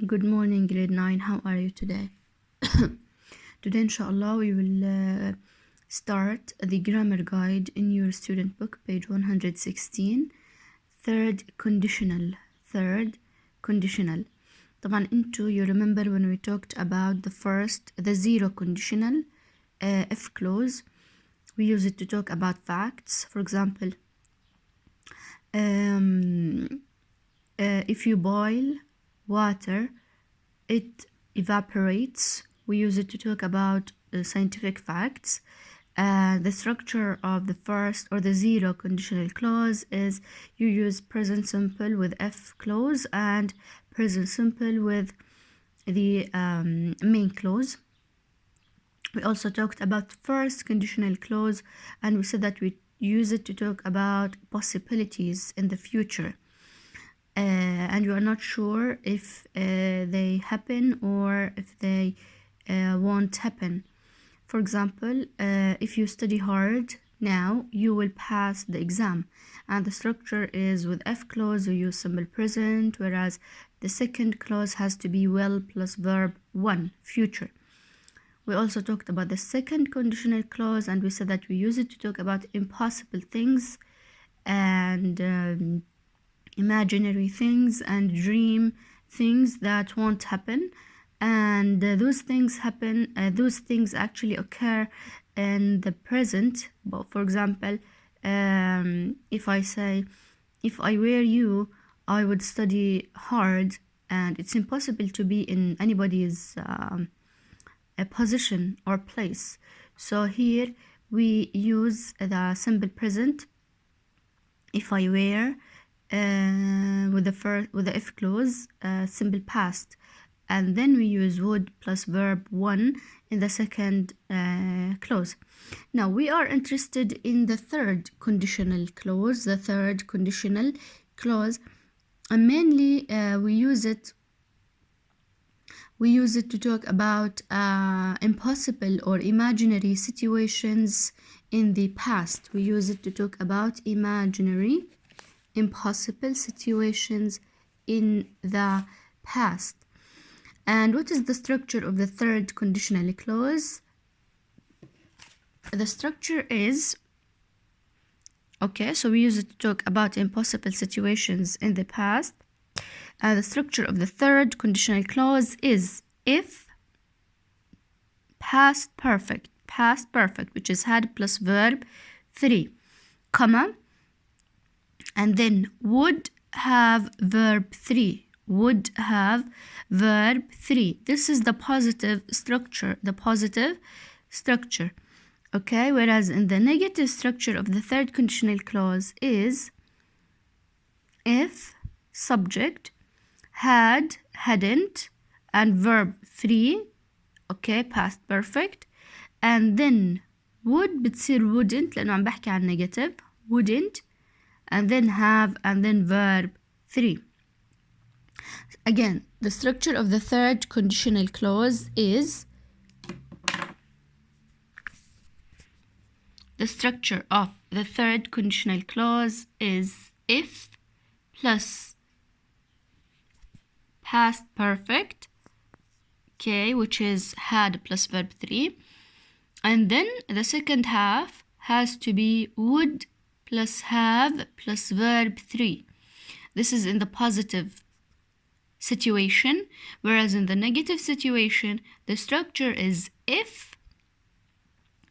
Good morning, grade 9. How are you today? Today, inshallah, we will start the grammar guide in your student book, page 116. Third conditional. طبعا you remember when we talked about the zero conditional if clause. We use it to talk about facts. For example, if you boil water, it evaporates. We use it to talk about scientific facts. The structure of the first or the zero conditional clause is you use present simple with F clause and present simple with the main clause. We also talked about first conditional clause, and we said that we use it to talk about possibilities in the future. And you are not sure if they happen or if they won't happen. For example, if you study hard now, you will pass the exam. And the structure is with F clause, you use simple present, whereas the second clause has to be will plus verb 1, future. We also talked about the second conditional clause, and we said that we use it to talk about impossible things and imaginary things and dream things that won't happen, and those things happen. Those things actually occur in the present. But for example, if I say, if I were you, I would study hard, and it's impossible to be in anybody's a position or place. So here we use the simple present, if I were, with the if clause, simple past, and then we use would plus verb 1 in the second clause. Now we are interested in the third conditional clause. And mainly we use it to talk about impossible or imaginary situations in the past. We use it to talk about impossible situations in the past. And what is the structure of the third conditional clause? The structure is, so we use it to talk about impossible situations in the past. The structure of the third conditional clause is if past perfect, which is had plus verb 3, comma, and then would have verb 3. This is the positive structure. Okay, whereas in the negative structure of the third conditional clause is if subject, had, hadn't, and verb 3, okay, past perfect, and then would بتصير wouldn't لأنه عم بحكي عن negative, wouldn't, and then have, and then verb 3. Again, the structure of the third conditional clause is if plus past perfect, okay, which is had plus verb 3, and then the second half has to be would plus have plus verb 3. This is in the positive situation, whereas in the negative situation, the structure is if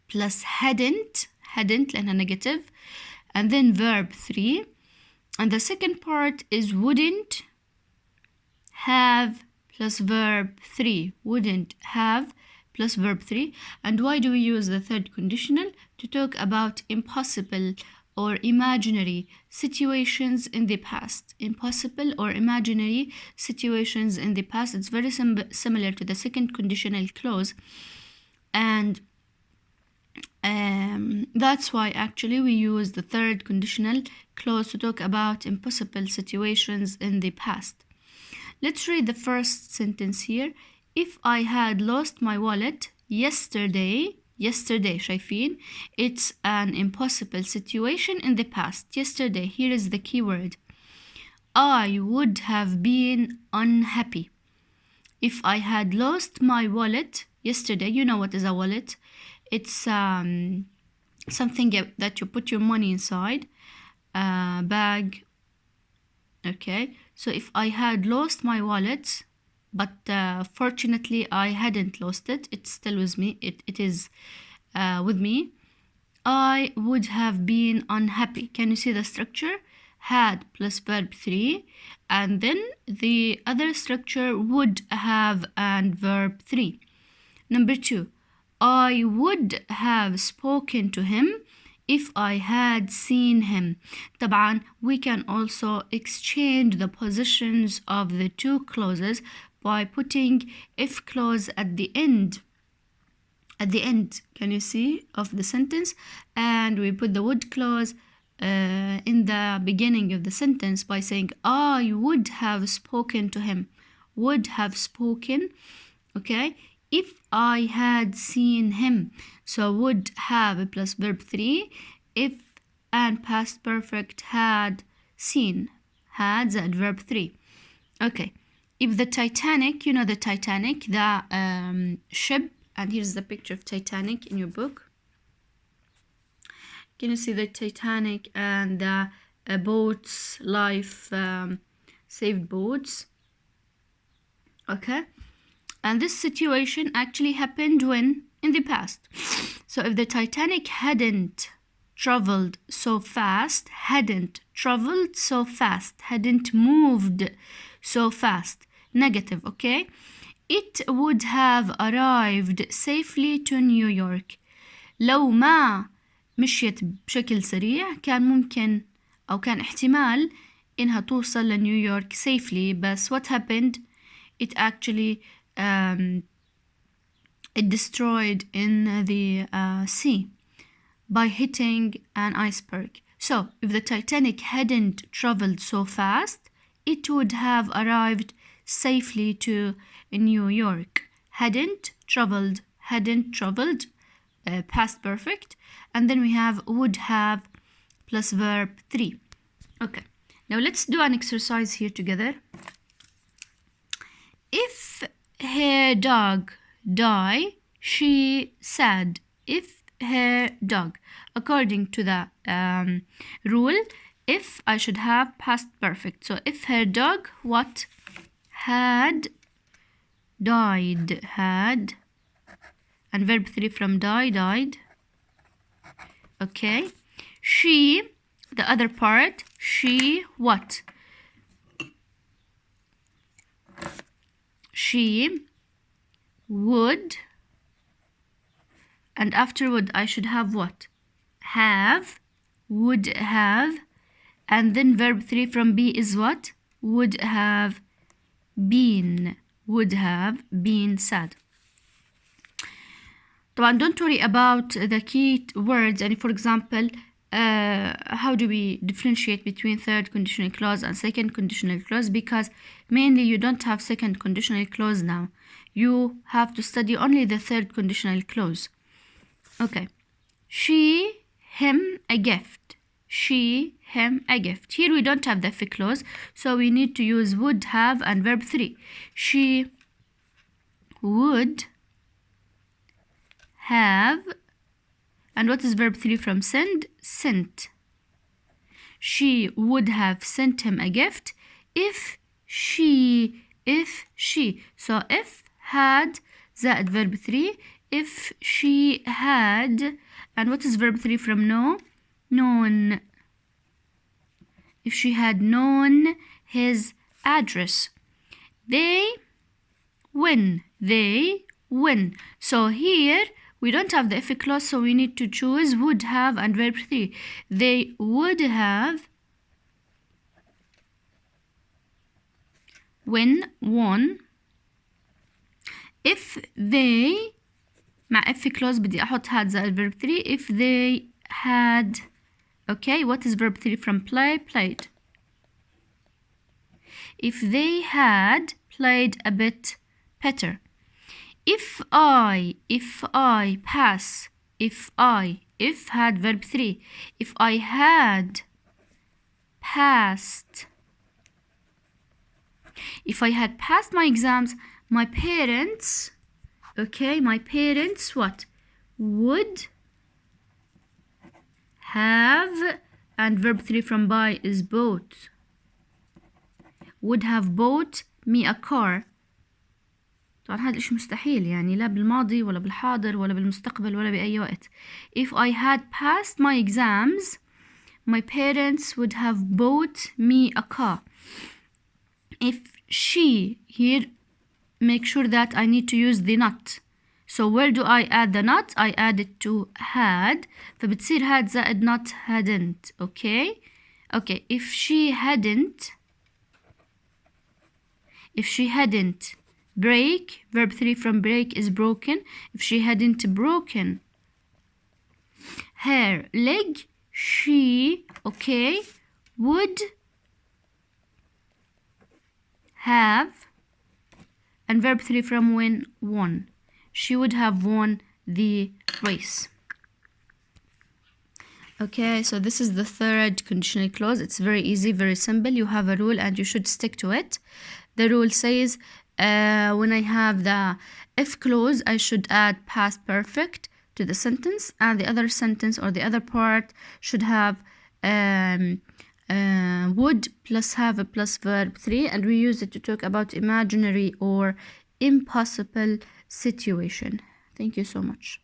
plus hadn't لأنها negative, and then verb 3, and the second part is wouldn't have plus verb 3, wouldn't have plus verb 3. And why do we use the third conditional? To talk about impossible or imaginary situations in the past. Impossible or imaginary situations in the past. It's very similar to the second conditional clause, and that's why actually we use the third conditional clause to talk about impossible situations in the past. Let's read the first sentence here. If I had lost my wallet yesterday, شايفين? It's an impossible situation in the past. Yesterday, here is the key word. I would have been unhappy. If I had lost my wallet yesterday, you know what is a wallet? It's something that you put your money inside, bag. Okay, so if I had lost my wallet, but fortunately I hadn't lost it, it's still with me, it is with me, I would have been unhappy. Can you see the structure? Had plus verb 3, and then the other structure would have and verb 3. Number 2, I would have spoken to him if I had seen him. طبعا we can also exchange the positions of the two clauses by putting if clause at the end. Can you see, of the sentence, and we put the would clause in the beginning of the sentence by saying I would have spoken to him. Would have spoken, okay, if I had seen him. So would have plus verb 3, if and past perfect had seen, had that verb 3. Okay, if the Titanic, you know the Titanic, the ship, and here's the picture of Titanic in your book. Can you see the Titanic and the boats, life saved boats? Okay, and this situation actually happened when? In the past. So if the Titanic hadn't traveled so fast, hadn't moved so fast, negative, okay, it would have arrived safely to New York. لو ما مشيت بشكل سريع كان ممكن أو كان احتمال إنها توصل لنيويورك safely. بس what happened? It actually it destroyed in the sea by hitting an iceberg. So if the Titanic hadn't traveled so fast, it would have arrived safely to New York. Hadn't traveled, past perfect, and then we have would have plus verb 3. Okay, now let's do an exercise here together. If her dog die, she said. If her dog, according to the rule, if I should have past perfect. So if her dog what? Had died, had, and verb 3 from die, died. Okay, she, the other part, she what? She would, and afterward I should have what? Have, would have, and then verb 3 from be is what? Would have been, sad. طبعا don't worry about the key words. And for example, how do we differentiate between third conditional clause and second conditional clause? Because mainly you don't have second conditional clause now. You have to study only the third conditional clause. Okay. She, him, a gift. She, him, a gift. Here we don't have the if clause, so we need to use would have and verb 3. She would have, and what is verb 3 from send? Sent. She would have sent him a gift if she. So if had زائد verb 3, if she had, and what is verb 3 from know? Known. If she had known his address. They win. So here we don't have the if clause, so we need to choose would have and verb 3. They would have won. If they مع if clause بدي أحط had زائد verb 3. If they had, okay, what is verb 3 from play? Played. If they had played a bit better. If pass, if had verb 3. If I had passed, If I had passed my exams, my parents, okay, my parents what? Would have, and verb 3 from buy is bought. Would have bought me a car. طبعا هذا الإشي مستحيل يعني لا بالماضي ولا بالحاضر ولا بالمستقبل ولا بأي وقت. If I had passed my exams, my parents would have bought me a car. If she, here make sure that I need to use the not. So where do I add the not? I add it to had. فبتصير had زائد not hadn't. Okay? Okay, if she hadn't break, verb 3 from break is broken. If she hadn't broken her leg, she, okay, would have, and verb 3 from win, won. She would have won the race. Okay, so this is the third conditional clause. It's very easy, very simple. You have a rule and you should stick to it. The rule says when I have the if clause, I should add past perfect to the sentence, and the other sentence or the other part should have would plus have plus verb 3, and we use it to talk about imaginary or impossible situation. Thank you so much.